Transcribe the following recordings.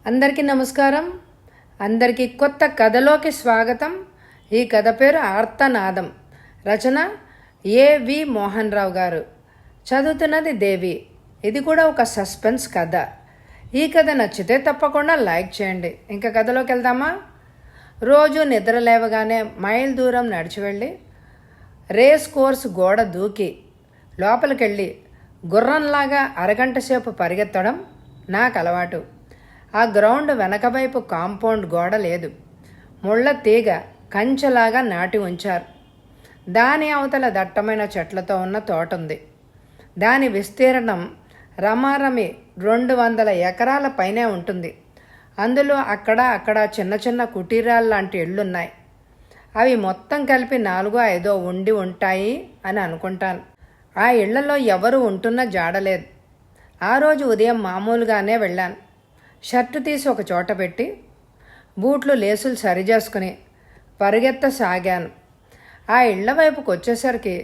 అందరికీ నమస్కారం. అందరికీ కొత్త కథలోకి స్వాగతం. ఈ కథ పేరు ఆర్తనాదం. రచన ఏవి మోహన్ రావు గారు. చదువుతున్నది దేవి. ఇది కూడా ఒక సస్పెన్స్ కథ. ఈ కథ నచ్చితే తప్పకుండా లైక్ చేయండి. ఇంకా కథలోకి వెళ్దామా? రోజు నిద్ర లేవగానే మైల్ దూరం నడిచి వెళ్ళి రేస్ కోర్స్ గోడ దూకి లోపలికెళ్ళి గుర్రంలాగా అరగంట సేపు పరిగెత్తడం నాకు అలవాటు. ఆ గ్రౌండ్ వెనకవైపు కాంపౌండ్ గోడ లేదు. ముళ్ళ తీగ కంచెలాగా నాటి ఉంచారు. దాని అవతల దట్టమైన చెట్లతో ఉన్న తోట ఉంది. దాని విస్తీర్ణం రమారమి 200 ఎకరాల పైనే ఉంటుంది. అందులో అక్కడ చిన్న చిన్న కుటీరాల్లాంటి ఇళ్లున్నాయి. అవి మొత్తం కలిపి 4-5 ఉండి ఉంటాయి అని అనుకుంటాను. ఆ ఇళ్లలో ఎవరు ఉంటున్న జాడలేదు. ఆ రోజు ఉదయం మామూలుగానే వెళ్ళాను. షర్టు తీసి ఒక చోట పెట్టి బూట్లు లేసులు సరిచేసుకుని పరిగెత్తసాగాను. ఆ ఇళ్ల వైపుకు వచ్చేసరికి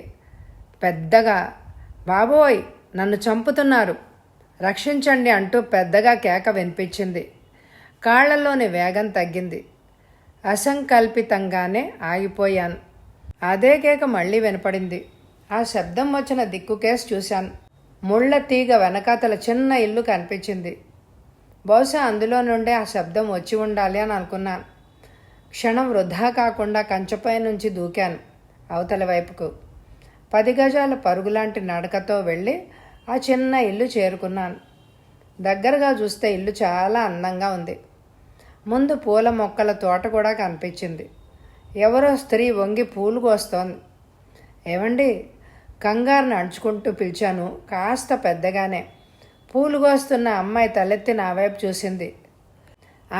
పెద్దగా బాబోయ్ నన్ను చంపుతున్నారు, రక్షించండి అంటూ పెద్దగా కేక వినిపించింది. కాళ్లలోని వేగం తగ్గింది. అసంకల్పితంగానే ఆగిపోయాను. అదే కేక మళ్ళీ వినపడింది. ఆ శబ్దం వచ్చిన దిక్కుకేసి చూశాను. ముళ్ళ తీగ వెనకాతల చిన్న ఇల్లు కనిపించింది. బహుశా అందులో నుండే ఆ శబ్దం వచ్చి ఉండాలి అని అనుకున్నాను. క్షణం వృధా కాకుండా కంచెపై నుంచి దూకాను అవతల వైపుకు. 10 గజాల పరుగులాంటి నడకతో వెళ్ళి ఆ చిన్న ఇల్లు చేరుకున్నాను. దగ్గరగా చూస్తే ఇల్లు చాలా అందంగా ఉంది. ముందు పూల మొక్కల తోట కూడా కనిపించింది. ఎవరో స్త్రీ వంగి పూలు కోస్తోంది. ఏమండి, కంగారు నడుచుకుంటూ పిలిచాను కాస్త పెద్దగానే. పూలు కోస్తున్న అమ్మాయి తలెత్తి నా వైపు చూసింది.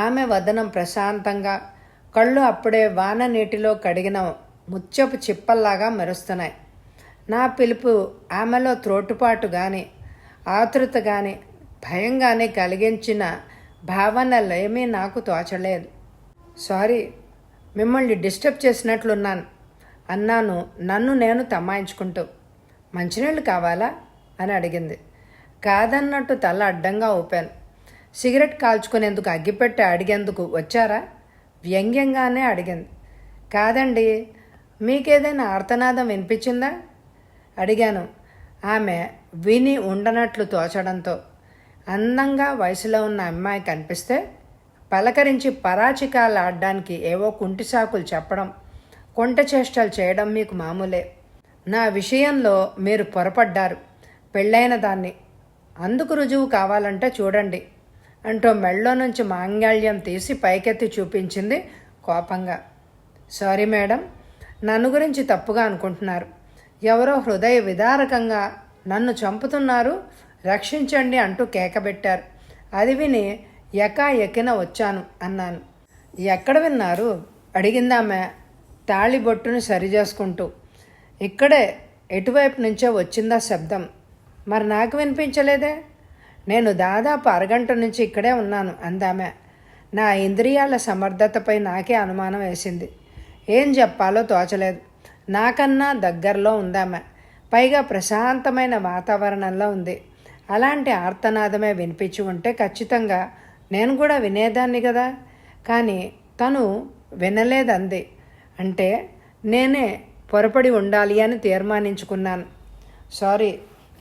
ఆమె వదనం ప్రశాంతంగా, కళ్ళు అప్పుడే వాన నీటిలో కడిగిన ముత్యపు చిప్పల్లాగా మెరుస్తున్నాయి. నా పిలుపు ఆమెలో త్రోటుపాటు కానీ ఆతృత కానీ భయం కానీ కలిగించిన భావనలేమీ నాకు తోచలేదు. సారీ, మిమ్మల్ని డిస్టర్బ్ చేసినట్లున్నాను అన్నాను నన్ను నేను తమాయించుకుంటూ. మంచినీళ్ళు కావాలా అని అడిగింది. కాదన్నట్టు తల అడ్డంగా ఊపాను. సిగరెట్ కాల్చుకునేందుకు అగ్గిపెట్టి అడిగేందుకు వచ్చారా? వ్యంగ్యంగానే అడిగింది. కాదండి, మీకేదైనా ఆర్తనాదం వినిపించిందా అడిగాను. ఆమె విని ఉండనట్లు తోచడంతో అందంగా వయసులో ఉన్న అమ్మాయి కనిపిస్తే పలకరించి పరాచికాలు ఆడడానికి ఏవో కుంటి సాకులు చెప్పడం, కొంట చేష్టలు చేయడం మీకు మామూలే. నా విషయంలో మీరు పొరపడ్డారు. పెళ్ళైన దాన్ని, అందుకు రుజువు కావాలంటే చూడండి అంటూ మెళ్ళో నుంచి మాంగళ్యం తీసి పైకెత్తి చూపించింది కోపంగా. సారీ మేడం, నన్ను గురించి తప్పుగా అనుకుంటున్నారు. ఎవరో హృదయ విదారకంగా నన్ను చంపుతున్నారు, రక్షించండి అంటూ కేకబెట్టారు. అది విని ఎకాఎకిన వచ్చాను అన్నాను. ఎక్కడ విన్నారు అడిగిందామె తాళిబొట్టును సరిచేసుకుంటూ. ఇక్కడే, ఎటువైపు నుంచో వచ్చిందా శబ్దం. మరి నాకు వినిపించలేదే? నేను దాదాపు అరగంట నుంచి ఇక్కడే ఉన్నాను అందామె. నా ఇంద్రియాల సమర్థతపై నాకే అనుమానం వేసింది. ఏం చెప్పాలో తోచలేదు. నాకన్నా దగ్గరలో ఉందామె. పైగా ప్రశాంతమైన వాతావరణంలో ఉంది. అలాంటి ఆర్తనాదమే వినిపించి ఉంటే ఖచ్చితంగా నేను కూడా వినేదాన్ని కదా. కానీ తను వినలేదంది. అంటే నేనే పొరపడి ఉండాలి అని తీర్మానించుకున్నాను. సారీ,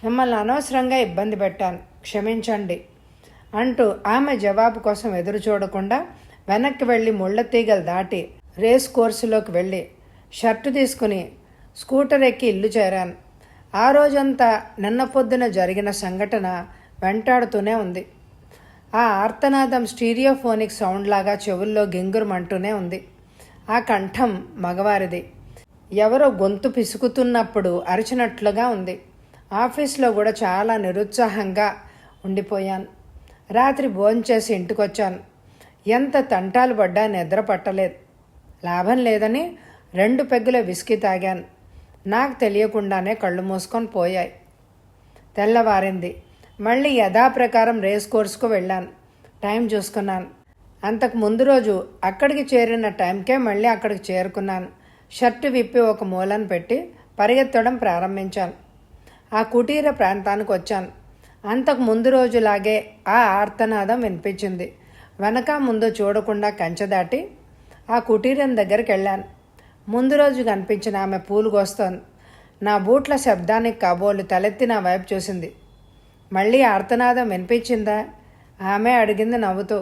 మిమ్మల్ని అనవసరంగా ఇబ్బంది పెట్టాను, క్షమించండి అంటూ ఆమె జవాబు కోసం ఎదురు చూడకుండా వెనక్కి వెళ్ళి ముళ్ళ తీగలు దాటి రేస్ కోర్సులోకి వెళ్ళి షర్టు తీసుకుని స్కూటర్ ఎక్కి ఇల్లు చేరాను. ఆ రోజంతా నిన్న పొద్దున జరిగిన సంఘటన వెంటాడుతూనే ఉంది. ఆ ఆర్తనాదం స్టీరియోఫోనిక్ సౌండ్ లాగా చెవుల్లో గింగురుమంటూనే ఉంది. ఆ కంఠం మగవారిది. ఎవరో గొంతు పిసుకుతున్నప్పుడు అరిచినట్లుగా ఉంది. ఆఫీస్లో కూడా చాలా నిరుత్సాహంగా ఉండిపోయాను. రాత్రి భోంచేసి ఇంటికొచ్చాను. ఎంత తంటాలు పడ్డా నిద్ర పట్టలేదు. లాభం లేదని 2 పెగ్గుల విస్కీ తాగాను. నాకు తెలియకుండానే కళ్ళు మూసుకొని పోయాయి. తెల్లవారింది. మళ్ళీ యథాప్రకారం రేస్ కోర్సుకు వెళ్ళాను. టైం చూసుకున్నాను. అంతకు ముందు రోజు అక్కడికి చేరిన టైంకే మళ్ళీ అక్కడికి చేరుకున్నాను. షర్టు విప్పి ఒక మూలను పెట్టి పరిగెత్తడం ప్రారంభించాను. ఆ కుటీర ప్రాంతానికి వచ్చాను. అంతకు ముందు రోజులాగే ఆ ఆర్తనాదం వినిపించింది. వెనక ముందు చూడకుండా కంచె దాటి ఆ కుటీరం దగ్గరికి వెళ్ళాను. ముందు రోజు కనిపించిన ఆమె పూలు కోస్తోంది. నా బూట్ల శబ్దానికి కాబోలు తలెత్తి నా వైపు చూసింది. మళ్ళీ ఆర్తనాదం వినిపించిందా? ఆమె అడిగింది నవ్వుతూ.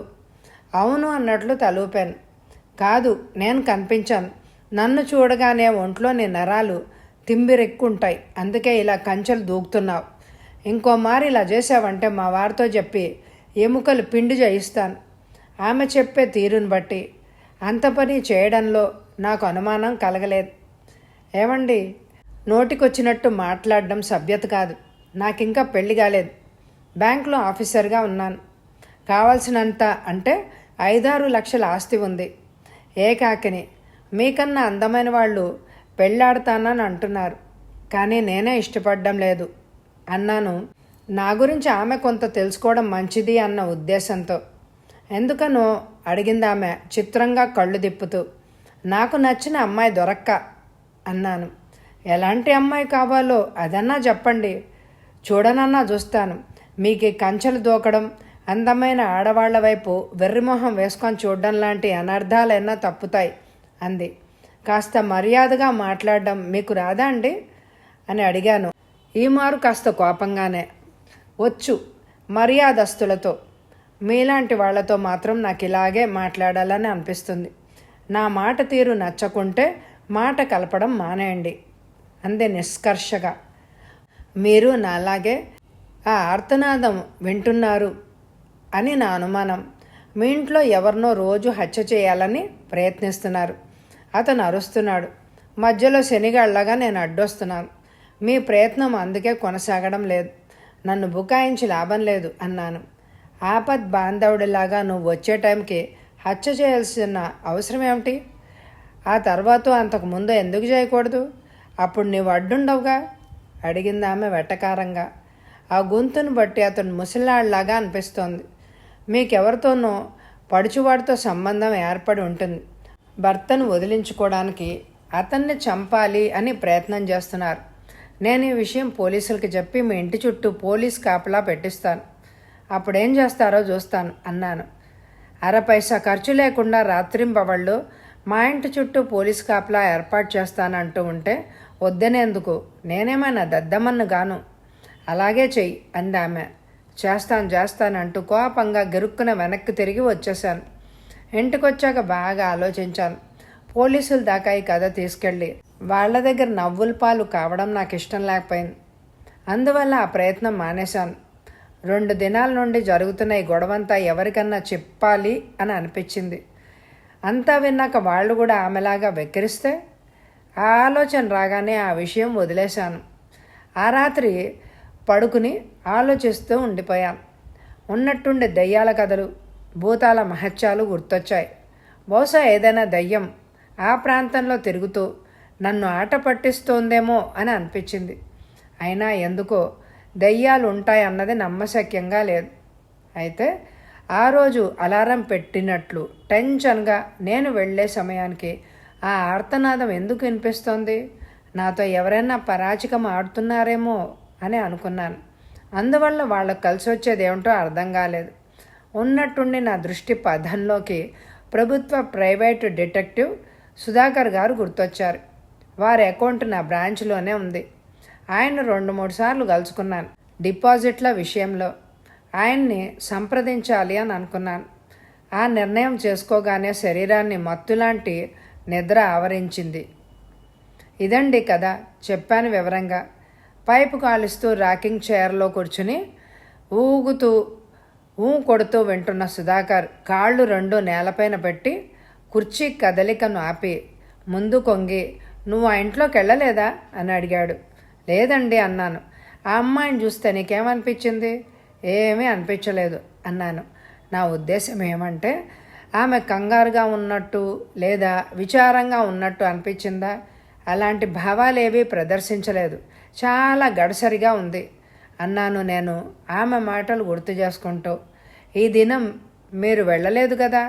అవును అన్నట్లు తలూపాను. కాదు, నేను కనిపించాను. నన్ను చూడగానే ఒంట్లోని నరాలు తిమ్మిరెక్కుంటాయి. అందుకే ఇలా కంచెలు దూకుతున్నావు. ఇంకో మారి ఇలా చేసావంటే మా వారితో చెప్పి ఎముకలు పిండి చేయిస్తాను. ఆమె చెప్పే తీరుని బట్టి అంత పని చేయడంలో నాకు అనుమానం కలగలేదు. ఏమండి, నోటికొచ్చినట్టు మాట్లాడడం సభ్యత కాదు. నాకింకా పెళ్లి కాలేదు. బ్యాంకులో ఆఫీసర్గా ఉన్నాను. కావాల్సినంత అంటే 5-6 లక్షల ఆస్తి ఉంది. ఏకాకిని. మీకన్నా అందమైన వాళ్ళు పెళ్ళాడతానని అంటున్నారు. కానీ నేనే ఇష్టపడడం లేదు అన్నాను. నా గురించి ఆమె కొంత తెలుసుకోవడం మంచిది అన్న ఉద్దేశంతో. ఎందుకనో అడిగింది ఆమె చిత్రంగా కళ్ళు తిప్పుతూ. నాకు నచ్చిన అమ్మాయి దొరక్క అన్నాను. ఎలాంటి అమ్మాయి కావాలో అదన్నా చెప్పండి. చూడనన్నా చూస్తాను. మీకు కంచెలు దూకడం, అందమైన ఆడవాళ్ల వైపు వెర్రిమొహం వేసుకొని చూడడం లాంటి అనర్థాలైనా తప్పుతాయి అంది. కాస్త మర్యాదగా మాట్లాడడం మీకు రాదా అండి అని అడిగాను. ఈ మారు కాస్త కోపంగానే. వచ్చు, మర్యాదస్తులతో. మీలాంటి వాళ్లతో మాత్రం నాకు ఇలాగే మాట్లాడాలని అనిపిస్తుంది. నా మాట తీరు నచ్చకుంటే మాట కలపడం మానేయండి అంది నిష్కర్షగా. మీరు నాలాగే ఆ ఆర్తనాదం వింటున్నారు అని నా అనుమానం. మీ ఇంట్లో ఎవరినో రోజు హత్య చేయాలని ప్రయత్నిస్తున్నారు. అతను అరుస్తున్నాడు. మధ్యలో శనిగాళ్లగా నేను అడ్డొస్తున్నాను. మీ ప్రయత్నం అందుకే కొనసాగడం లేదు. నన్ను బుకాయించి లాభం లేదు అన్నాను. ఆపద్ బాంధవుడిలాగా నువ్వు వచ్చే టైంకి హత్య చేయాల్సిన అవసరం ఏమిటి? ఆ తర్వాత అంతకుముందు ఎందుకు చేయకూడదు? అప్పుడు నీవు అడ్డుండవుగా అడిగింది ఆమె వెటకారంగా. ఆ గొంతును బట్టి అతను ముసలాళ్లాగా అనిపిస్తోంది. మీకెవరితోనో పడుచువాడితో సంబంధం ఏర్పడి ఉంటుంది. భర్తను వదిలించుకోవడానికి అతన్ని చంపాలి అని ప్రయత్నం చేస్తున్నారు. నేను ఈ విషయం పోలీసులకి చెప్పి మీ ఇంటి చుట్టూ పోలీస్ కాపలా పెట్టిస్తాను. అప్పుడేం చేస్తారో చూస్తాను అన్నాను. 1 పైసా ఖర్చు లేకుండా రాత్రింబవళ్ళు మా ఇంటి చుట్టూ పోలీస్ కాపలా ఏర్పాటు చేస్తానంటూ ఉంటే వద్దనేందుకు? నేనేమైనా దద్దమ్మన్ను గాను? అలాగే చెయ్యి అంది ఆమె. చేస్తానంటూ కోపంగా గెరుక్కున వెనక్కి తిరిగి వచ్చేశాను. ఇంటికొచ్చాక బాగా ఆలోచించాను. పోలీసుల దాకా ఈ కథ తీసుకెళ్ళి వాళ్ల దగ్గర నవ్వుల పాలు కావడం నాకు ఇష్టం లేకపోయింది. అందువల్ల ఆ ప్రయత్నం మానేశాను. 2 దినాల నుండి జరుగుతున్న ఈ గొడవంతా ఎవరికన్నా చెప్పాలి అని అనిపించింది. అంతా విన్నాక వాళ్ళు కూడా ఆమెలాగా వెక్కిరిస్తే ఆ ఆలోచన రాగానే ఆ విషయం వదిలేశాను. ఆ రాత్రి పడుకుని ఆలోచిస్తూ ఉండిపోయాను. ఉన్నట్టుండి దెయ్యాల కథలు, భూతాల మహత్యాలు గుర్తొచ్చాయి. బహుశా ఏదైనా దయ్యం ఆ ప్రాంతంలో తిరుగుతూ నన్ను ఆట పట్టిస్తోందేమో అని అనిపించింది. అయినా ఎందుకో దయ్యాలు ఉంటాయన్నది నమ్మశక్యంగా లేదు. అయితే ఆ రోజు అలారం పెట్టినట్లు టెన్షన్గా నేను వెళ్ళే సమయానికి ఆ ఆర్తనాదం ఎందుకు వినిపిస్తోంది? నాతో ఎవరైనా పరాచికం ఆడుతున్నారేమో అని అనుకున్నాను. అందువల్ల వాళ్ళకు కలిసి వచ్చేది ఏమిటో అర్థం కాలేదు. ఉన్నట్టుండి నా దృష్టి పథంలోకి ప్రభుత్వ ప్రైవేటు డిటెక్టివ్ సుధాకర్ గారు గుర్తొచ్చారు. వారి అకౌంట్ నా బ్రాంచ్లోనే ఉంది. ఆయన 2-3 సార్లు కలుసుకున్నాను డిపాజిట్ల విషయంలో. ఆయన్ని సంప్రదించాలి అని అనుకున్నాను. ఆ నిర్ణయం చేసుకోగానే శరీరాన్ని మత్తులాంటి నిద్ర ఆవరించింది. ఇదండి కదా, చెప్పాను వివరంగా. పైపు కాలుస్తూ రాకింగ్ చైర్లో కూర్చుని ఊగుతూ కొడుతూ వింటున్న సుధాకర్ కాళ్ళు 2 నేలపైన పెట్టి కుర్చీ కదలికను ఆపి ముందు కొంగి, నువ్వు ఆ ఇంట్లోకి వెళ్ళలేదా అని అడిగాడు. లేదండి అన్నాను. ఆ అమ్మాయిని చూస్తే నీకేమనిపించింది? ఏమీ అనిపించలేదు అన్నాను. నా ఉద్దేశం ఏమంటే, ఆమె కంగారుగా ఉన్నట్టు లేదా విచారంగా ఉన్నట్టు అనిపించిందా? అలాంటి భావాలేవీ ప్రదర్శించలేదు. చాలా గడసరిగా ఉంది అన్నాను నేను ఆమె మాటలు గుర్తు చేసుకుంటూ. ఈ దినం మీరు వెళ్ళలేదు కదా?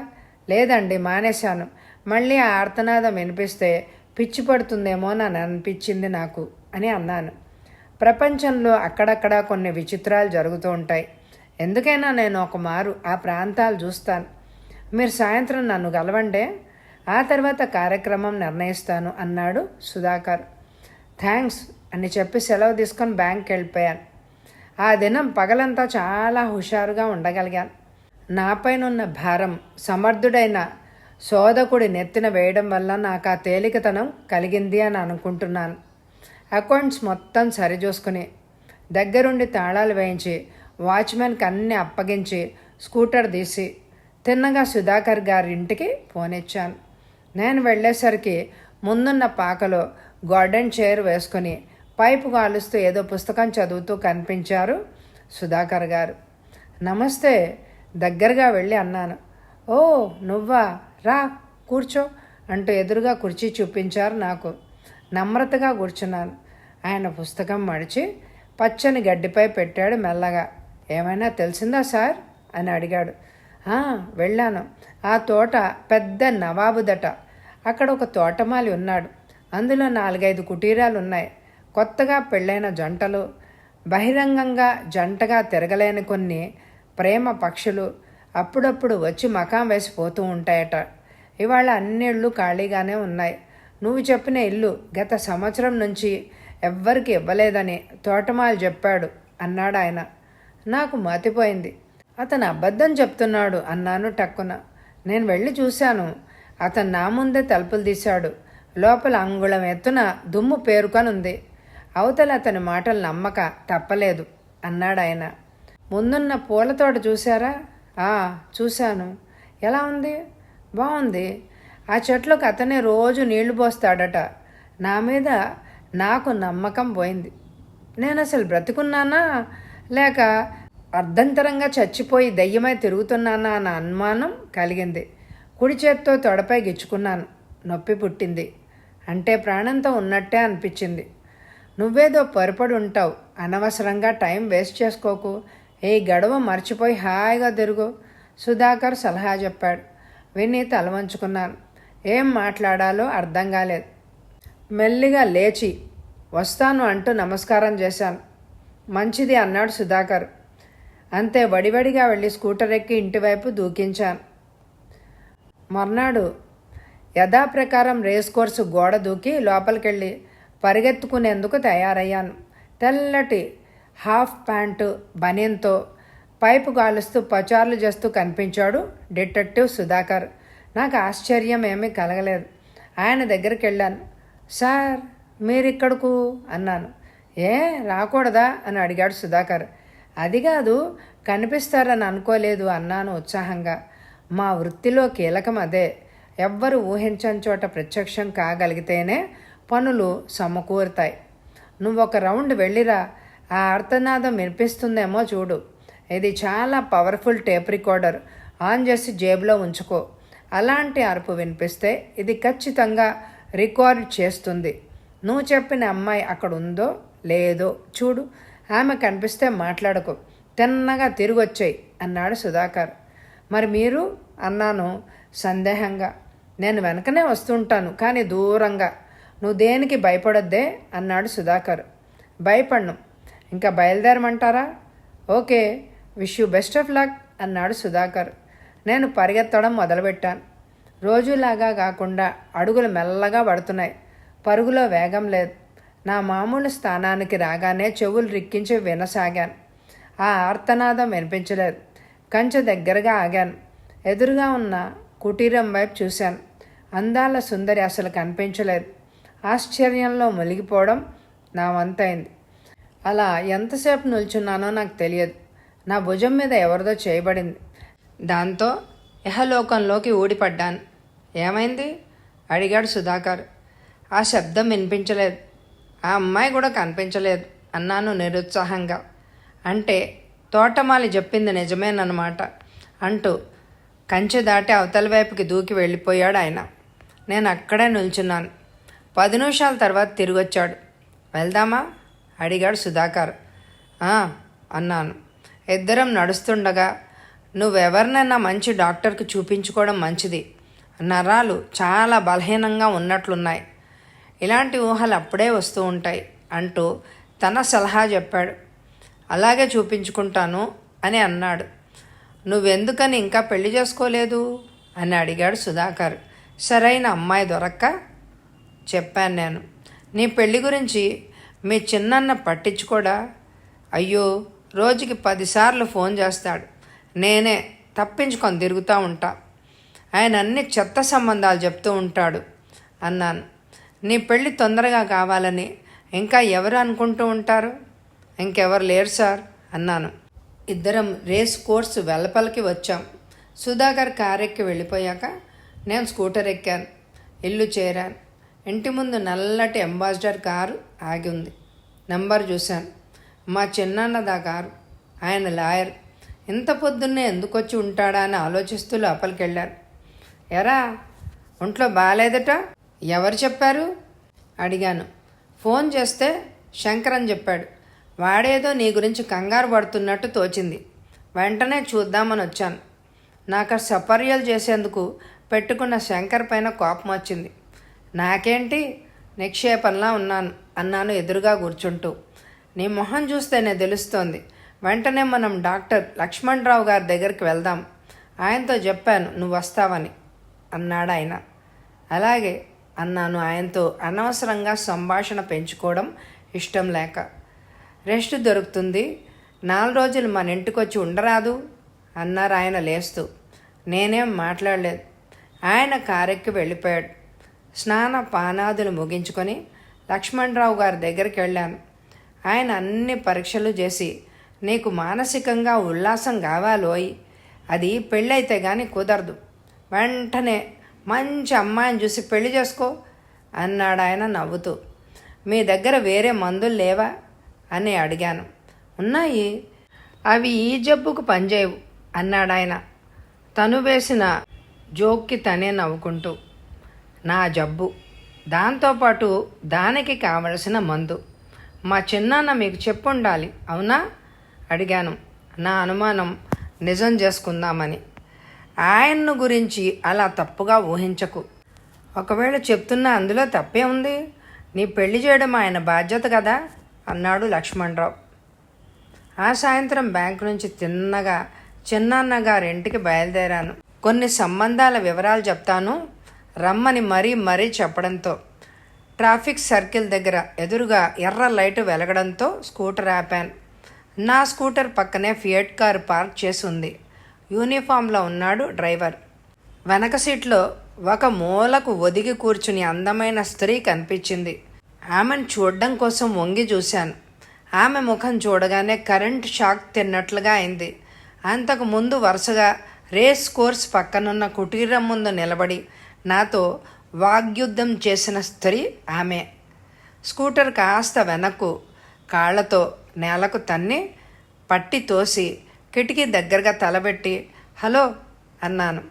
లేదండి, మానేశాను. మళ్ళీ ఆ ఆర్తనాదం వినిపిస్తే పిచ్చి పడుతుందేమోనని అనిపించింది నాకు అని అన్నాను. ప్రపంచంలో అక్కడక్కడ కొన్ని విచిత్రాలు జరుగుతూ ఉంటాయి. ఎందుకైనా నేను ఒక మారు ఆ ప్రాంతాలు చూస్తాను. మీరు సాయంత్రం నన్ను గలవండే, ఆ తర్వాత కార్యక్రమం నిర్ణయిస్తాను అన్నాడు సుధాకర్. థ్యాంక్స్ అని చెప్పి సెలవు తీసుకొని బ్యాంక్కి వెళ్ళిపోయాను. ఆ దినం పగలంతా చాలా హుషారుగా ఉండగలిగాను. నాపైనున్న భారం సమర్థుడైన శోధకుడి నెత్తిన వేయడం వల్ల నాకు ఆ తేలికతనం కలిగింది అని అనుకుంటున్నాను. అకౌంట్స్ మొత్తం సరిచూసుకుని దగ్గరుండి తాళాలు వేయించి వాచ్మెన్కి అన్నీ అప్పగించి స్కూటర్ తీసి తిన్నగా సుధాకర్ గారి ఇంటికి పోనిచ్చాను. నేను వెళ్ళేసరికి ముందున్న పాకలో గార్డెన్ చైర్ వేసుకుని పైపు కాలుస్తూ ఏదో పుస్తకం చదువుతూ కనిపించారు సుధాకర్ గారు. నమస్తే దగ్గరగా వెళ్ళి అన్నాను. ఓ నువ్వా, రా కూర్చో అంటూ ఎదురుగా కుర్చీ చూపించారు నాకు. నమ్రతగా కూర్చున్నాను. ఆయన పుస్తకం మడిచి పచ్చని గడ్డిపై పెట్టాడు మెల్లగా. ఏమైనా తెలిసిందా సార్ అని అడిగాడు. వెళ్ళాను. ఆ తోట పెద్ద నవాబుదట. అక్కడ ఒక తోటమాలి ఉన్నాడు. అందులో 4-5 కుటీరాలు ఉన్నాయి. కొత్తగా పెళ్ళైన జంటలు, బహిరంగంగా జంటగా తిరగలేని కొన్ని ప్రేమ పక్షులు అప్పుడప్పుడు వచ్చి మకాం వేసి పోతూ ఉంటాయట. ఇవాళ అన్ని ఇళ్ళు ఖాళీగానే ఉన్నాయి. నువ్వు చెప్పిన ఇల్లు గత సంవత్సరం నుంచి ఎవ్వరికి ఇవ్వలేదని తోటమాలి చెప్పాడు అన్నాడు ఆయన. నాకు మతిపోయింది. అతను అబద్ధం చెప్తున్నాడు అన్నాను టక్కున. నేను వెళ్ళి చూశాను. అతను నా ముందే తలుపులు తీశాడు. లోపల అంగుళం ఎత్తున దుమ్ము పేరుకొని ఉంది. అవతల అతని మాటలు నమ్మక తప్పలేదు అన్నాడు ఆయన. ముందున్న పూల తోట చూశారా? చూశాను. ఎలా ఉంది? బాగుంది. ఆ చెట్లకు అతనే రోజు నీళ్లు పోస్తాడట. నా మీద నాకు నమ్మకం పోయింది. నేను అసలు బ్రతికున్నానా లేక అర్ధంతరంగా చచ్చిపోయి దయ్యమై తిరుగుతున్నానా అన్న అనుమానం కలిగింది. కుడి చేత్తో తొడపై గిచ్చుకున్నాను. నొప్పి పుట్టింది. అంటే ప్రాణంతో ఉన్నట్టే అనిపించింది. నువ్వేదో పొరపడి ఉంటావు. అనవసరంగా టైం వేస్ట్ చేసుకోకు. ఈ గడువ మర్చిపోయి హాయిగా తిరుగు సుధాకర్ సలహా చెప్పాడు. విని తలవంచుకున్నాను. ఏం మాట్లాడాలో అర్థం కాలేదు. మెల్లిగా లేచి వస్తాను అంటూ నమస్కారం చేశాను. మంచిది అన్నాడు సుధాకర్. అంతే వడివడిగా వెళ్ళి స్కూటర్ ఎక్కి ఇంటివైపు దూకించాను. మర్నాడు యథాప్రకారం రేస్ కోర్సు గోడ దూకి లోపలికెళ్ళి పరిగెత్తుకునేందుకు తయారయ్యాను. తెల్లటి హాఫ్ ప్యాంటు బనీన్తో పైపు కాలుస్తూ పచార్లు చేస్తూ కనిపించాడు డిటెక్టివ్ సుధాకర్. నాకు ఆశ్చర్యం ఏమీ కలగలేదు. ఆయన దగ్గరికి వెళ్ళాను. సార్ మీరిక్కడకు అన్నాను. ఏ రాకూడదా అని అడిగాడు సుధాకర్. అది కాదు, కనిపిస్తారని అనుకోలేదు అన్నాను ఉత్సాహంగా. మా వృత్తిలో కీలకం అదే. ఎవ్వరు ఊహించని చోట ప్రత్యక్షం కాగలిగితేనే పనులు సమకూరుతాయి. నువ్వొక రౌండ్ వెళ్ళిరా, ఆ ఆర్తనాదం వినిపిస్తుందేమో చూడు. ఇది చాలా పవర్ఫుల్ టేప్ రికార్డర్. ఆన్ చేసి జేబులో ఉంచుకో. అలాంటి అరుపు వినిపిస్తే ఇది ఖచ్చితంగా రికార్డ్ చేస్తుంది. నువ్వు చెప్పిన అమ్మాయి అక్కడ ఉందో లేదో చూడు. ఆమె కనిపిస్తే మాట్లాడకు. తిన్నగా తిరిగొచ్చాయి అన్నాడు సుధాకర్. మరి మీరు అన్నాను సందేహంగా. నేను వెనకనే వస్తుంటాను, కానీ దూరంగా. నువ్వు దేనికి భయపడొద్దే అన్నాడు సుధాకర్. భయపడ్ను. ఇంకా బయలుదేరమంటారా? Okay, wish you best of luck అన్నాడు సుధాకర్. నేను పరిగెత్తడం మొదలుపెట్టాను. రోజులాగా కాకుండా అడుగులు మెల్లగా పడుతున్నాయి. పరుగులో వేగం లేదు. నా మామూలు స్థానానికి రాగానే చెవులు రిక్కించి వినసాగాను. ఆ ఆర్తనాదం వినిపించలేదు. కంచె దగ్గరగా ఆగాను. ఎదురుగా ఉన్న కుటీరం వైపు చూశాను. అందాల సుందరి అసలు కనిపించలేదు. ఆశ్చర్యంలో మునిగిపోవడం నా వంతైంది. అలా ఎంతసేపు నిల్చున్నానో నాకు తెలియదు. నా భుజం మీద ఎవరిదో చేయబడింది. దాంతో యహలోకంలోకి ఊడిపడ్డాను. ఏమైంది అడిగాడు సుధాకర్. ఆ శబ్దం వినిపించలేదు. ఆ అమ్మాయి కూడా కనిపించలేదు అన్నాను నిరుత్సాహంగా. అంటే తోటమాలి చెప్పింది నిజమేనన్నమాట అంటూ కంచె దాటి అవతల వైపుకి దూకి వెళ్ళిపోయాడు ఆయన. నేను అక్కడే నిల్చున్నాను. 10 నిమిషాల తర్వాత తిరిగొచ్చాడు. వెళ్దామా అడిగాడు సుధాకర్. అన్నాను. ఇద్దరం నడుస్తుండగా నువ్వెవరినైనా మంచి డాక్టర్కి చూపించుకోవడం మంచిది. నరాలు చాలా బలహీనంగా ఉన్నట్లున్నాయి. ఇలాంటి ఊహలు అప్పుడే వస్తూ ఉంటాయి అంటూ తన సలహా చెప్పాడు. అలాగే చూపించుకుంటాను అని అన్నాడు. నువ్వెందుకని ఇంకా పెళ్లి చేసుకోలేదు అని అడిగాడు సుధాకర్. సరైన అమ్మాయి దొరక్క చెప్పాను నేను. నీ పెళ్లి గురించి మీ చిన్నన్న పట్టించుకోడా? అయ్యో, రోజుకి 10 సార్లు ఫోన్ చేస్తాడు. నేనే తప్పించుకొని తిరుగుతూ ఉంటా. ఆయన అన్ని చెత్త సంబంధాలు చెప్తూ ఉంటాడు అన్నాను. నీ పెళ్ళి తొందరగా కావాలని ఇంకా ఎవరు అనుకుంటూ ఉంటారు? ఇంకెవరు లేరు సార్ అన్నాను. ఇద్దరం రేస్ కోర్సు వెల్లపలకి వచ్చాం. సుధాకర్ కారెక్కి వెళ్ళిపోయాక నేను స్కూటర్ ఎక్కాను. ఇల్లు చేరాను. ఇంటి ముందు నల్లటి అంబాసిడర్ కారు ఆగి ఉంది. నంబర్ చూశాను. మా చిన్నన్నదా కారు. ఆయన లాయర్. ఇంత పొద్దున్నే ఎందుకు వచ్చి ఉంటాడా అని ఆలోచిస్తూ లోపలికి వెళ్ళాను. ఎరా, ఒంట్లో బాగాలేదట? ఎవరు చెప్పారు అడిగాను. ఫోన్ చేస్తే శంకర్ అని చెప్పాడు. వాడేదో నీ గురించి కంగారు పడుతున్నట్టు తోచింది. వెంటనే చూద్దామని వచ్చాను. నాకు సపర్యలు చేసేందుకు పెట్టుకున్న శంకర్ పైన కోపం వచ్చింది. నాకేంటి, నిక్షేపంలా ఉన్నాను అన్నాను ఎదురుగా కూర్చుంటూ. నీ మొహం చూస్తేనే తెలుస్తోంది. వెంటనే మనం డాక్టర్ లక్ష్మణరావు గారి దగ్గరికి వెళ్దాం. ఆయనతో చెప్పాను నువ్వు వస్తావని అన్నాడు ఆయన. అలాగే అన్నాను ఆయనతో అనవసరంగా సంభాషణ పెంచుకోవడం ఇష్టం లేక. రెస్ట్ దొరుకుతుంది, 4 రోజులు మన ఇంటికి వచ్చి ఉండరాదు అన్నారు ఆయన లేస్తూ. నేనేం మాట్లాడలేదు. ఆయన కారెక్కి వెళ్ళిపోయాడు. స్నాన పానాదులు ముగించుకొని లక్ష్మణరావు గారి దగ్గరికి వెళ్ళాను. ఆయన అన్ని పరీక్షలు చేసి, నీకు మానసికంగా ఉల్లాసం కావాలోయ్, అది పెళ్ళైతే కానీ కుదరదు, వెంటనే మంచి అమ్మాయిని చూసి పెళ్లి చేసుకో అన్నాడు ఆయన నవ్వుతూ. మీ దగ్గర వేరే మందులు లేవా అని అడిగాను. ఉన్నాయి, అవి ఈ జబ్బుకు పనిచేయవు అన్నాడు ఆయన తను వేసిన జోక్కి తనే నవ్వుకుంటూ. నా జబ్బు, దాంతోపాటు దానికి కావలసిన మందు మా చిన్నాన్న మీకు చెప్పుండాలి అవునా అడిగాను, నా అనుమానం నిజం చేసుకుందామని. ఆయన్ను గురించి అలా తప్పుగా ఊహించకు. ఒకవేళ చెప్తున్నా అందులో తప్పే ఉంది. నీ పెళ్లి చేయడం ఆయన బాధ్యత కదా అన్నాడు లక్ష్మణరావు. ఆ సాయంత్రం బ్యాంకు నుంచి తిన్నగా చిన్నాన్న గారింటికి బయలుదేరాను. కొన్ని సంబంధాల వివరాలు చెప్తాను రమ్మని మరీ చెప్పడంతో ట్రాఫిక్ సర్కిల్ దగ్గర ఎదురుగా ఎర్ర లైటు వెలగడంతో స్కూటర్ ఆపాను. నా స్కూటర్ పక్కనే ఫియట్ కారు పార్క్ చేసి ఉంది. యూనిఫామ్లో ఉన్నాడు డ్రైవర్. వెనక సీట్లో ఒక మూలకు ఒదిగి కూర్చుని అందమైన స్త్రీ కనిపించింది. ఆమెను చూడడం కోసం వంగి చూశాను. ఆమె ముఖం చూడగానే కరెంట్ షాక్ తిన్నట్లుగా అయింది. అంతకు ముందు వరుసగా రేస్ కోర్స్ పక్కనున్న కుటీరం ముందు నిలబడి నాతో వాగ్యుద్ధం చేసిన స్త్రీ ఆమె. స్కూటర్ కాస్త వెనక్కు కాళ్లతో నేలకు తన్ని పట్టి తోసి కిటికీ దగ్గరగా తలబెట్టి హలో అన్నాను.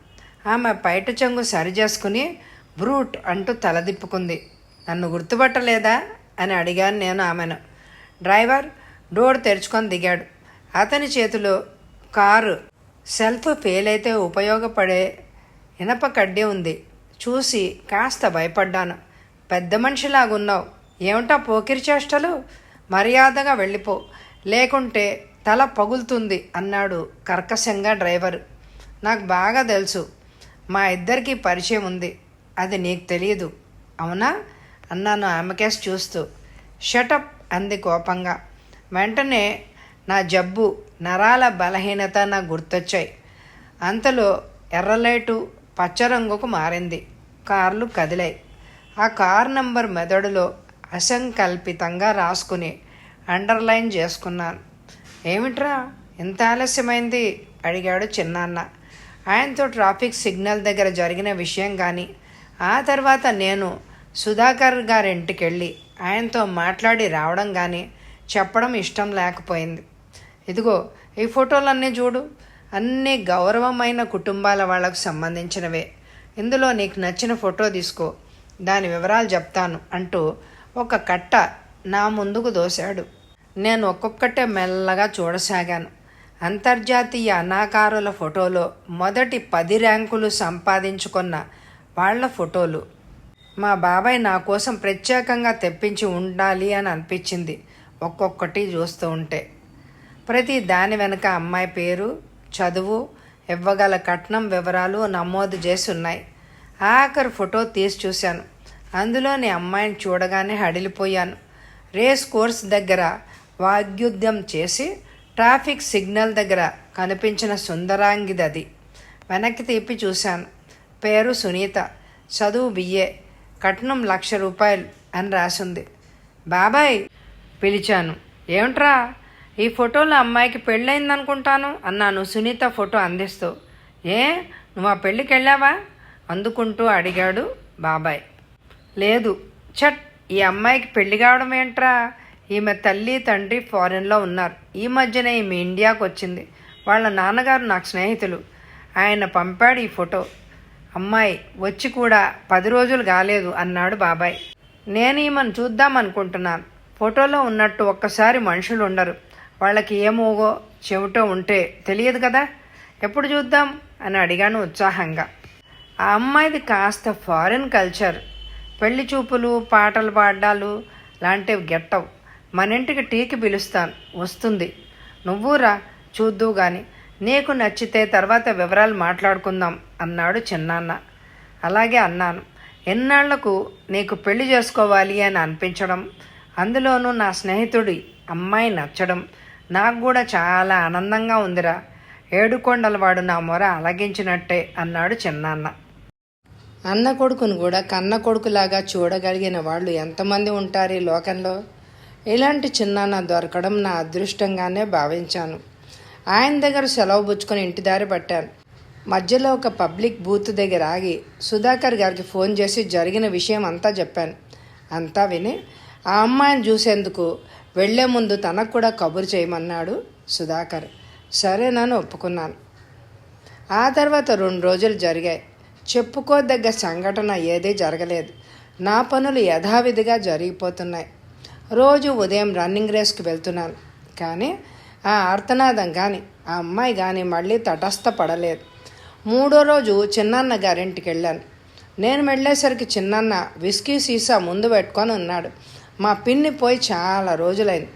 ఆమె పైట చెంగు సరిచేసుకుని బ్రూట్ అంటూ తలదిప్పుకుంది. నన్ను గుర్తుపట్టలేదా అని అడిగాను నేను ఆమెను. డ్రైవర్ డోర్ తెరుచుకొని దిగాడు. అతని చేతిలో కారు సెల్ఫ్ ఫెయిల్ అయితే ఉపయోగపడే ఇనప కడ్డీ ఉంది. చూసి కాస్త భయపడ్డాను. పెద్ద మనిషిలాగున్నావు, ఏమిటా పోకిరి చేష్టలు? మర్యాదగా వెళ్ళిపో, లేకుంటే తల పగులుతుంది అన్నాడు కర్కశంగా డ్రైవరు. నాకు బాగా తెలుసు, మా ఇద్దరికీ పరిచయం ఉంది, అది నీకు తెలియదు అవునా అన్నాను ఆమెకేసి చూస్తూ. షటప్ అంది కోపంగా. వెంటనే నా జబ్బు, నరాల బలహీనత నాకు గుర్తొచ్చాయి. అంతలో ఎర్రలైటు పచ్చరంగుకు మారింది. కార్లు కదిలాయి. ఆ కార్ నంబర్ మెదడులో అసంకల్పితంగా రాసుకుని అండర్లైన్ చేసుకున్నాను. ఏమిట్రా ఇంత ఆలస్యమైంది అడిగాడు చిన్నాన్న. ఆయనతో ట్రాఫిక్ సిగ్నల్ దగ్గర జరిగిన విషయం కానీ ఆ తర్వాత నేను సుధాకర్ గారింటికి వెళ్ళి ఆయనతో మాట్లాడి రావడం కానీ చెప్పడం ఇష్టం లేకపోయింది. ఇదిగో ఈ ఫోటోలన్నీ చూడు, అన్నీ గౌరవమైన కుటుంబాల వాళ్లకు సంబంధించినవే. ఇందులో నీకు నచ్చిన ఫోటో తీసుకో, దాని వివరాలు చెప్తాను అంటూ ఒక కట్ట నా ముందుకు దోశాడు. నేను ఒక్కొక్కటే మెల్లగా చూడసాగాను. అంతర్జాతీయ అనాకారుల ఫోటోలో మొదటి 10 ర్యాంకులు సంపాదించుకున్న వాళ్ల ఫోటోలు. మా బాబాయ్ నా కోసం ప్రత్యేకంగా తెప్పించి ఉండాలి అని అనిపించింది ఒక్కొక్కటి చూస్తూ ఉంటే. ప్రతి దాని వెనక అమ్మాయి పేరు, చదువు, ఇవ్వగల కట్నం వివరాలు నమోదు చేసి ఉన్నాయి. ఆఖరి ఫోటో తీసి చూశాను. అందులోని అమ్మాయిని చూడగానే హడిలిపోయాను. రేస్ కోర్స్ దగ్గర వాగ్యుద్ధం చేసి ట్రాఫిక్ సిగ్నల్ దగ్గర కనిపించిన సుందరాంగిదది. వెనక్కి తిప్పి చూశాను. పేరు సునీత, చదువు బిఏ, కట్నం ₹1,00,000 అని రాసింది. బాబాయ్ పిలిచాను. ఏమిట్రా, ఈ ఫోటోలో అమ్మాయికి పెళ్ళయిందనుకుంటాను అన్నాను సునీత ఫోటో అందిస్తూ. ఏ, నువ్వు ఆ పెళ్ళికి వెళ్ళావా అందుకుంటూ అడిగాడు బాబాయ్. లేదు. చట్, ఈ అమ్మాయికి పెళ్లి కావడం ఏంట్రా? ఈమె తల్లి తండ్రి ఫారెన్లో ఉన్నారు. ఈ మధ్యనే ఈమె ఇండియాకు వచ్చింది. వాళ్ళ నాన్నగారు నాకు స్నేహితులు. ఆయన పంపాడు ఈ ఫోటో. అమ్మాయి వచ్చి కూడా 10 రోజులు కాలేదు అన్నాడు బాబాయ్. నేను ఈమెను చూద్దామనుకుంటున్నాను. ఫోటోలో ఉన్నట్టు ఒక్కసారి మనుషులు ఉండరు. వాళ్ళకి ఏమోగో చెవిటో ఉంటే తెలియదు కదా. ఎప్పుడు చూద్దాం అని అడిగాను ఉత్సాహంగా. ఆ అమ్మాయిది కాస్త ఫారిన్ కల్చర్. పెళ్లి చూపులు, పాటలు పాడ్డాలు లాంటివి గెట్టవు. మన ఇంటికి టీకి పిలుస్తాను, వస్తుంది. నువ్వు రా, చూద్దువు గాని. నీకు నచ్చితే తర్వాత వివరాలు మాట్లాడుకుందాం అన్నాడు చిన్నాన్న. అలాగే అన్నాను. ఎన్నాళ్లకు నీకు పెళ్లి చేసుకోవాలి అని అనిపించడం, అందులోనూ నా స్నేహితుడి అమ్మాయి నచ్చడం నాకు కూడా చాలా ఆనందంగా ఉందిరా. ఏడుకొండలవాడు నా మొర అలగించినట్టే అన్నాడు చిన్నాన్న. అన్న కొడుకును కూడా కన్న కొడుకులాగా చూడగలిగిన వాళ్ళు ఎంతమంది ఉంటారు ఈ లోకంలో? ఇలాంటి చిన్నాన్న దొరకడం నా అదృష్టంగానే భావించాను. ఆయన దగ్గర సెలవు పుచ్చుకొని ఇంటి దారి పట్టాను. మధ్యలో ఒక పబ్లిక్ బూత్ దగ్గర ఆగి సుధాకర్ గారికి ఫోన్ చేసి జరిగిన విషయం అంతా చెప్పాను. అంతా విని ఆ అమ్మాయిని చూసేందుకు వెళ్లే ముందు తనకు కూడా కబురు చేయమన్నాడు సుధాకర్. సరేనని ఒప్పుకున్నాను. ఆ తర్వాత 2 రోజులు జరిగాయి. చెప్పుకోదగ్గ సంఘటన ఏదీ జరగలేదు. నా పనులు యథావిధిగా జరిగిపోతున్నాయి. రోజు ఉదయం రన్నింగ్ రేస్కి వెళ్తున్నాను. కానీ ఆ ఆర్తనాదం కానీ ఆ అమ్మాయి కానీ మళ్ళీ తటస్థపడలేదు. 3వ రోజు చిన్నాన్న గారింటికి వెళ్ళాను. నేను వెళ్ళేసరికి చిన్నాన్న విస్కీ సీసా ముందు పెట్టుకొని ఉన్నాడు. మా పిన్ని పోయి చాలా రోజులైంది.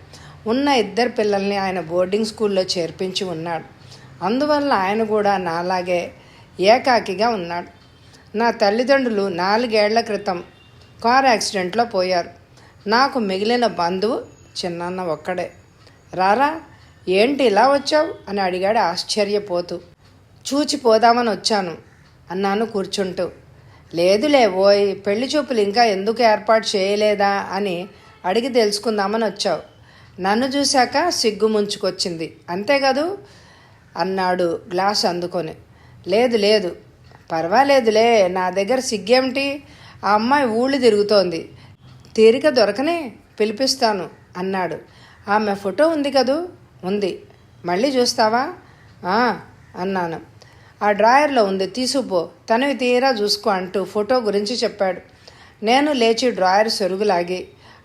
ఉన్న 2 పిల్లల్ని ఆయన బోర్డింగ్ స్కూల్లో చేర్పించి ఉన్నాడు. అందువల్ల ఆయన కూడా నాలాగే ఏకాకిగా ఉన్నాడు. నా తల్లిదండ్రులు 4 ఏళ్ల క్రితం కారు యాక్సిడెంట్లో పోయారు. నాకు మిగిలిన బంధువు చిన్నాన్న ఒక్కడే. రారా, ఏంటి ఇలా వచ్చావు అని అడిగాడు ఆశ్చర్యపోతూ. చూచిపోదామని వచ్చాను అన్నాను కూర్చుంటూ. లేదులే ఓయ్, పెళ్లి చూపులు ఇంకా ఎందుకు ఏర్పాటు చేయలేదా అని అడిగి తెలుసుకుందామని వచ్చావు. నన్ను చూశాక సిగ్గు ముంచుకొచ్చింది అంతే కదూ అన్నాడు గ్లాస్ అందుకొని. లేదు లేదు, పర్వాలేదులే, నా దగ్గర సిగ్గేమిటి? ఆ అమ్మాయి ఊళ్ళు తిరుగుతోంది, తీరిక దొరకనే పిలిపిస్తాను అన్నాడు. ఆమె ఫోటో ఉంది కదూ? ఉంది. మళ్ళీ చూస్తావా? అన్నాను. ఆ డ్రాయర్లో ఉంది, తీసుకుపో, తనవి తీరా చూసుకో అంటూ ఫోటో గురించి చెప్పాడు. నేను లేచి డ్రాయర్ సొరుగులాగి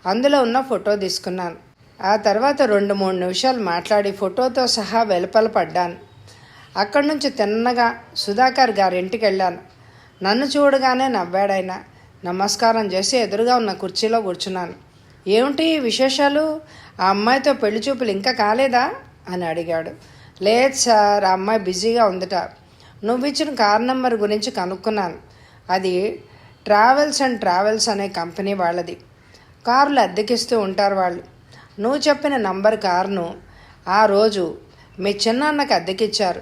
అందులో ఉన్న ఫోటో తీసుకున్నాను. ఆ తర్వాత 2-3 నిమిషాలు మాట్లాడి ఫోటోతో సహా వెలుపల పడ్డాను. అక్కడి నుంచి తిన్నగా సుధాకర్ గారి ఇంటికి వెళ్ళాను. నన్ను చూడగానే నవ్వాడాయన. నమస్కారం చేసి ఎదురుగా ఉన్న కుర్చీలో కూర్చున్నాను. ఏమిటి విశేషాలు? ఆ అమ్మాయితో పెళ్లి చూపులు ఇంకా కాలేదా అని అడిగాడు. లేదు సార్, ఆ అమ్మాయి బిజీగా ఉందట. నువ్వు ఇచ్చిన కార్ నెంబర్ గురించి కనుక్కున్నాను. అది ట్రావెల్స్ అనే కంపెనీ వాళ్ళది. కార్లు అద్దెకిస్తూ ఉంటారు వాళ్ళు. నువ్వు చెప్పిన నంబర్ కారును ఆ రోజు మీ చిన్నాన్నకి అద్దెకిచ్చారు.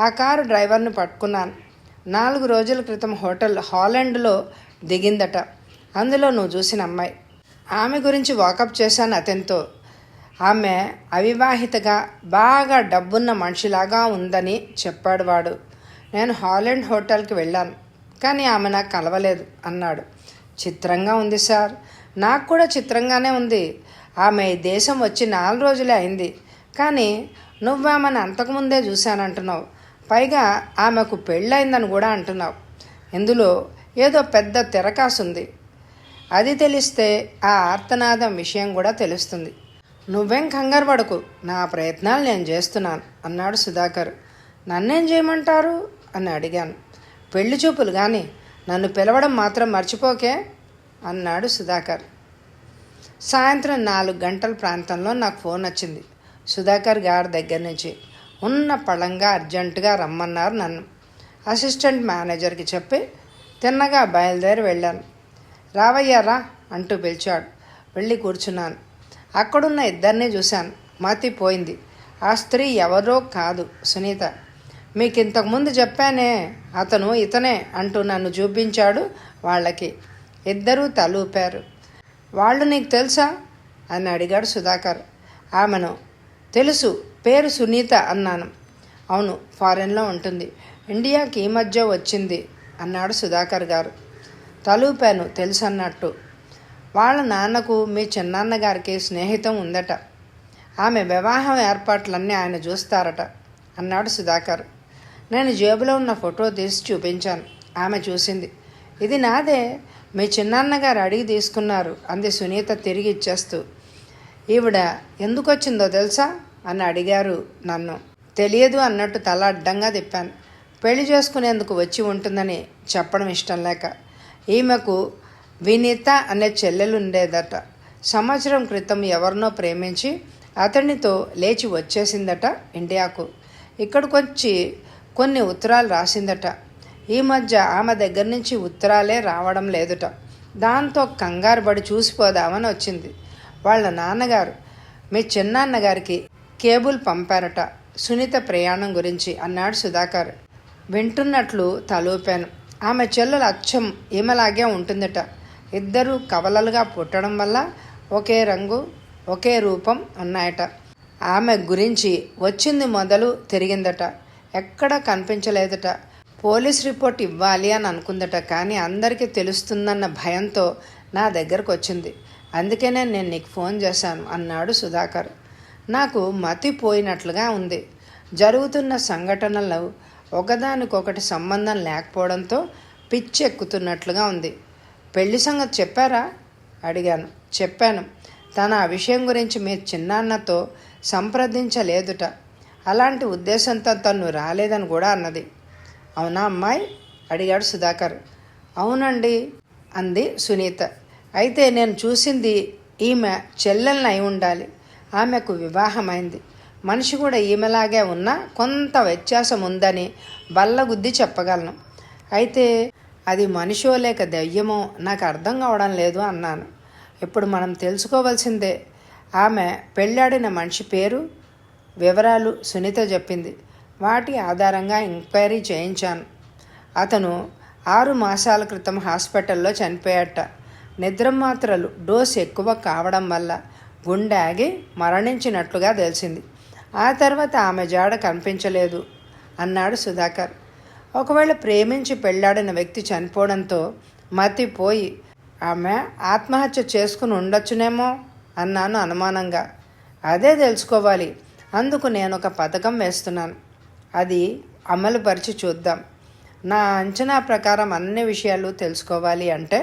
ఆ కారు డ్రైవర్ని పట్టుకున్నాను. 4 రోజుల క్రితం హోటల్ హాలండ్లో దిగిందట. అందులో నువ్వు చూసిన అమ్మాయి. ఆమె గురించి వాకప్ చేశాను అతనితో. ఆమె అవివాహితగా బాగా డబ్బున్న మనిషిలాగా ఉందని చెప్పాడు వాడు. నేను హాలండ్ హోటల్కి వెళ్ళాను, కానీ ఆమె నాకు కలవలేదు అన్నాడు. చిత్రంగా ఉంది సార్. నాకు కూడా చిత్రంగానే ఉంది. ఆమె ఈ దేశం వచ్చి 4 రోజులే అయింది, కానీ నువ్వామెను అంతకుముందే చూశానంటున్నావు. పైగా ఆమెకు పెళ్ళయిందని కూడా అంటున్నావు. ఇందులో ఏదో పెద్ద తిరకాసుంది. అది తెలిస్తే ఆ ఆర్తనాదం విషయం కూడా తెలుస్తుంది. నువ్వేం కంగారు పడకు, నా ప్రయత్నాలు నేను చేస్తున్నాను అన్నాడు సుధాకర్. నన్నేం చేయమంటారు అని అడిగాను. పెళ్లి చూపులు కానీ నన్ను పిలవడం మాత్రం మర్చిపోకే అన్నాడు సుధాకర్. సాయంత్రం 4 గంటల ప్రాంతంలో నాకు ఫోన్ వచ్చింది సుధాకర్ గారి దగ్గర నుంచి. ఉన్న పళంగా అర్జెంటుగా రమ్మన్నారు నన్ను. అసిస్టెంట్ మేనేజర్కి చెప్పి తిన్నగా బయలుదేరి వెళ్ళాను. రావయ్యారా అంటూ పిలిచాడు. వెళ్ళి కూర్చున్నాను. అక్కడున్న ఇద్దరినీ చూశాను. మతిపోయింది. ఆ స్త్రీ ఎవరో కాదు, సునీత. మీకు ఇంతకుముందు చెప్పానే, అతను ఇతనే అంటూ నన్ను చూపించాడు వాళ్ళకి. ఇద్దరూ తలూపారు. వాళ్ళు నీకు తెలుసా అని అడిగాడు సుధాకర్. ఆమెను తెలుసు, పేరు సునీత అన్నాను. అవును, ఫారెన్లో ఉంటుంది, ఇండియాకి ఈ మధ్య వచ్చింది అన్నాడు సుధాకర్ గారు. తలూపాను తెలుసు అన్నట్టు. వాళ్ళ నాన్నకు మీ చిన్నాన్నగారికి స్నేహితం ఉందట. ఆమె వివాహం ఏర్పాట్లన్నీ ఆయన చూస్తారట అన్నాడు సుధాకర్. నేను జేబులో ఉన్న ఫోటో తీసి చూపించాను. ఆమె చూసింది. ఇది నాదే, మీ చిన్నాన్నగారు అడిగి తీసుకున్నారు అంది సునీత తిరిగి ఇచ్చేస్తూ. ఈవిడ ఎందుకు వచ్చిందో తెలుసా అని అడిగారు నన్ను. తెలియదు అన్నట్టు తల అడ్డంగా తిప్పాను. పెళ్లి చేసుకునేందుకు వచ్చి ఉంటుందని చెప్పడం ఇష్టం లేక. ఈమెకు వినీత అనే చెల్లెలుండేదట. సంవత్సరం క్రితం ఎవరినో ప్రేమించి అతనితో లేచి వచ్చేసిందట ఇండియాకు. ఇక్కడికొచ్చి కొన్ని ఉత్తరాలు రాసిందట. ఈ మధ్య ఆమె దగ్గర నుంచి ఉత్తరాలే రావడం లేదుట. దాంతో కంగారు పడి చూసిపోదామని వచ్చింది. వాళ్ళ నాన్నగారు మీ చిన్నాన్నగారికి కేబుల్ పంపారట సునీత ప్రయాణం గురించి అన్నాడు సుధాకర్. వింటున్నట్లు తలూపాను. ఆమె చెల్లెలు అచ్చం ఈమెలాగే ఉంటుందట. ఇద్దరూ కవలలుగా పుట్టడం వల్ల ఒకే రంగు ఒకే రూపం ఉన్నాయట. ఆమె గురించి వచ్చింది మొదలు తిరిగిందట. ఎక్కడా కనిపించలేదట. పోలీస్ రిపోర్ట్ ఇవ్వాలి అని అనుకుందట. కానీ అందరికీ తెలుస్తుందన్న భయంతో నా దగ్గరకు వచ్చింది. అందుకనే నేను నీకు ఫోన్ చేశాను అన్నాడు సుధాకర్. నాకు మతిపోయినట్లుగా ఉంది. జరుగుతున్న సంఘటనలు ఒకదానికొకటి సంబంధం లేకపోవడంతో పిచ్చి ఎక్కుతున్నట్లుగా ఉంది. పెళ్లి సంగతి చెప్పారా అడిగాను. చెప్పాను. తన ఆ విషయం గురించి మీ చిన్నాన్నతో సంప్రదించలేదుట. అలాంటి ఉద్దేశంతో తను రాలేదని కూడా అన్నది. అవునా అమ్మాయి అడిగాడు సుధాకర్. అవునండి అంది సునీత. అయితే నేను చూసింది ఈమె చెల్లెల్ని అయి ఉండాలి. ఆమెకు వివాహమైంది. మనిషి కూడా ఈమెలాగే ఉన్నా కొంత వ్యత్యాసం ఉందని బల్లగుద్ది చెప్పగలను. అయితే అది మనిషో లేక దెయ్యమో నాకు అర్థం కావడం లేదు అన్నాను. ఇప్పుడు మనం తెలుసుకోవాల్సిందే. ఆమె పెళ్ళాడిన మనిషి పేరు వివరాలు సునీత చెప్పింది. వాటి ఆధారంగా ఎంక్వైరీ చేయించాను. అతను 6 మాసాల క్రితం హాస్పిటల్లో చనిపోయాట. నిద్రమాత్రలు డోసు ఎక్కువ కావడం వల్ల గుండె ఆగి మరణించినట్లుగా తెలిసింది. ఆ తర్వాత ఆమె జాడ కనిపించలేదు అన్నాడు సుధాకర్. ఒకవేళ ప్రేమించి పెళ్ళాడిన వ్యక్తి చనిపోవడంతో మతిపోయి ఆమె ఆత్మహత్య చేసుకుని ఉండొచ్చునేమో అన్నాను అనుమానంగా. అదే తెలుసుకోవాలి. అందుకు నేను ఒక పథకం వేస్తున్నాను. అది అమలుపరిచి చూద్దాం. నా అంచనా ప్రకారం అన్ని విషయాలు తెలుసుకోవాలి అంటే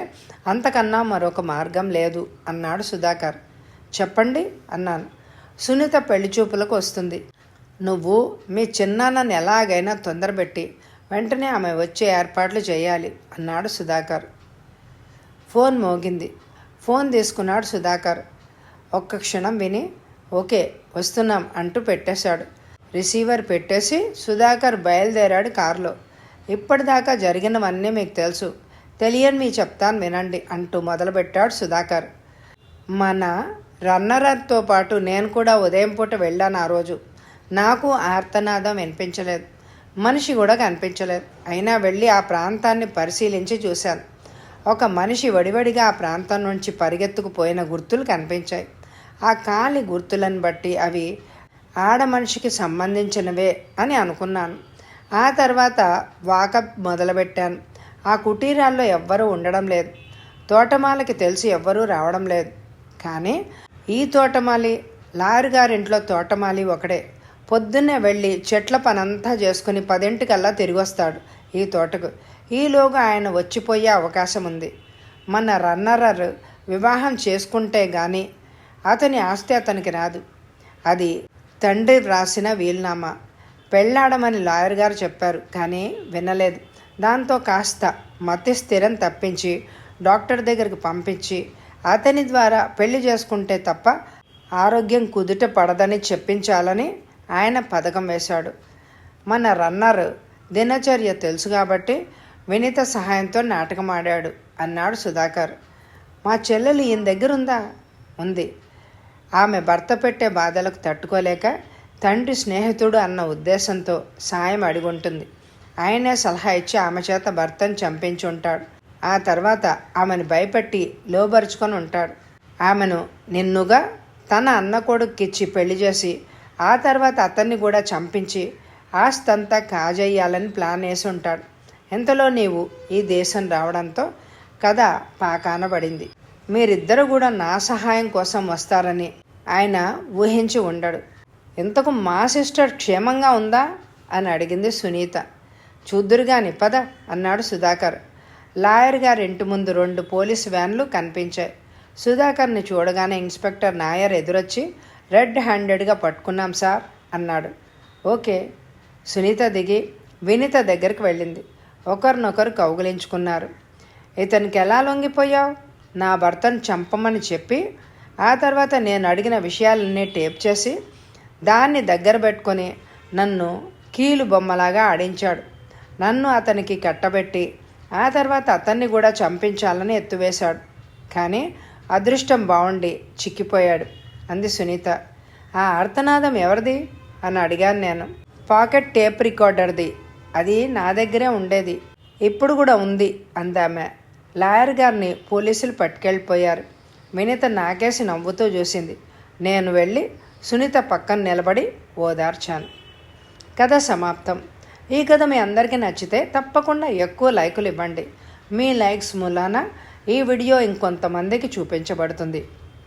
అంతకన్నా మరొక మార్గం లేదు అన్నాడు సుధాకర్. చెప్పండి అన్నాను. సునీత పెళ్లి చూపులకు వస్తుంది. నువ్వు మీ చిన్నాన్నని ఎలాగైనా తొందరపెట్టి వెంటనే ఆమె వచ్చే ఏర్పాట్లు చేయాలి అన్నాడు సుధాకర్. ఫోన్ మోగింది. ఫోన్ తీసుకున్నాడు సుధాకర్. ఒక్క క్షణం విని ఓకే వస్తున్నాం అంటూ పెట్టేశాడు. రిసీవర్ పెట్టేసి సుధాకర్ బయలుదేరాడు కారులో. ఇప్పటిదాకా జరిగినవన్నీ మీకు తెలుసు, తెలియని మీ చెప్తాను వినండి అంటూ మొదలుపెట్టాడు సుధాకర్. మన రన్నర్తో పాటు నేను కూడా ఉదయం పూట వెళ్ళాను. ఆ రోజు నాకు ఆర్తనాదం వినిపించలేదు, మనిషి కూడా కనిపించలేదు. అయినా వెళ్ళి ఆ ప్రాంతాన్ని పరిశీలించి చూశాను. ఒక మనిషి వడివడిగా ఆ ప్రాంతం నుంచి పరిగెత్తుకుపోయిన గుర్తులు కనిపించాయి. ఆ కాలి గుర్తులను బట్టి అవి ఆడ మనిషికి సంబంధించినవే అని అనుకున్నాను. ఆ తర్వాత వాకప్ మొదలుపెట్టాను. ఆ కుటీరాల్లో ఎవ్వరూ ఉండడం లేదు. తోటమాలకి తెలిసి ఎవ్వరూ రావడం లేదు. కానీ ఈ తోటమాలి లాయర్ గారింట్లో తోటమాలి ఒకడే. పొద్దున్నే వెళ్ళి చెట్ల పనంతా చేసుకుని 10 తిరిగి వస్తాడు ఈ తోటకు. ఈలోగా ఆయన వచ్చిపోయే అవకాశం ఉంది. మన రన్నరర్ వివాహం చేసుకుంటే గాని అతని ఆస్తి అతనికి రాదు. అది తండ్రి రాసిన వీలునామా. పెళ్ళాడమని లాయర్ గారు చెప్పారు, కానీ వినలేదు. దాంతో కాస్త మతి స్థిరం తప్పించి డాక్టర్ దగ్గరికి పంపించి అతని ద్వారా పెళ్లి చేసుకుంటే తప్ప ఆరోగ్యం కుదుట పడదని చెప్పించాలని ఆయన పథకం వేశాడు. మన రన్నర్ దినచర్య తెలుసు కాబట్టి వినీత సహాయంతో నాటకం ఆడాడు అన్నాడు సుధాకర్. మా చెల్లెలు ఈయన దగ్గర ఉందా? ఉంది. ఆమె భర్త పెట్టే బాధలకు తట్టుకోలేక తండ్రి స్నేహితుడు అన్న ఉద్దేశంతో సాయం అడిగుంటుంది. ఆయనే సలహా ఇచ్చి ఆమె చేత భర్తను చంపించి ఉంటాడు. ఆ తర్వాత ఆమెను భయపెట్టి లోబరుచుకొని ఉంటాడు. ఆమెను నిన్నుగా తన అన్న కొడుక్కిచ్చి పెళ్లి చేసి ఆ తర్వాత అతన్ని కూడా చంపించి ఆస్తంతా కాజేయాలని ప్లాన్ వేసి ఉంటాడు. ఇంతలో నీవు ఈ దేశం రావడంతో కథ పాకాన పడింది. మీరిద్దరూ కూడా నా సహాయం కోసం వస్తారని ఆయన ఊహించి ఉండడు. ఇంతకు మా సిస్టర్ క్షేమంగా ఉందా అని అడిగింది సునీత. చూద్దురుగాని పద అన్నాడు సుధాకర్. లాయర్ గారి ఇంటి ముందు 2 పోలీసు వ్యాన్లు కనిపించాయి. సుధాకర్ని చూడగానే ఇన్స్పెక్టర్ నాయర్ ఎదురొచ్చి రెడ్ హ్యాండెడ్గా పట్టుకున్నాం సార్ అన్నాడు. ఓకే. సునీత దిగి వినీత దగ్గరికి వెళ్ళింది. ఒకరినొకరు కౌగిలించుకున్నారు. ఇతనికి ఎలా లొంగిపోయావు? నా భర్తను చంపమని చెప్పి ఆ తర్వాత నేను అడిగిన విషయాలన్నీ టేప్ చేసి దాన్ని దగ్గర పెట్టుకొని నన్ను కీలు బొమ్మలాగా ఆడించాడు. నన్ను అతనికి కట్టబెట్టి ఆ తర్వాత అతన్ని కూడా చంపించాలని ఎత్తువేశాడు. కానీ అదృష్టం బాగుండి చిక్కిపోయాడు అంది సునీత. ఆ ఆర్తనాదం ఎవరిది అని అడిగాను నేను. పాకెట్ టేప్ రికార్డర్ది. అది నా దగ్గరే ఉండేది. ఇప్పుడు కూడా ఉంది అందామె. లాయర్ గారిని పోలీసులు పట్టుకెళ్ళిపోయారు. వినీత నాకేసి నవ్వుతూ చూసింది. నేను వెళ్ళి సునీత పక్కన నిలబడి ఓదార్చాను. కథ సమాప్తం. ఈ కథ మీ అందరికీ నచ్చితే తప్పకుండా ఎక్కువ లైకులు ఇవ్వండి. మీ లైక్స్ మూలాన ఈ వీడియో ఇంకొంతమందికి చూపించబడుతుంది.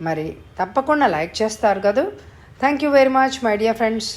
మరి తప్పకుండా లైక్ చేస్తారు కదూ. Thank you very much my dear friends.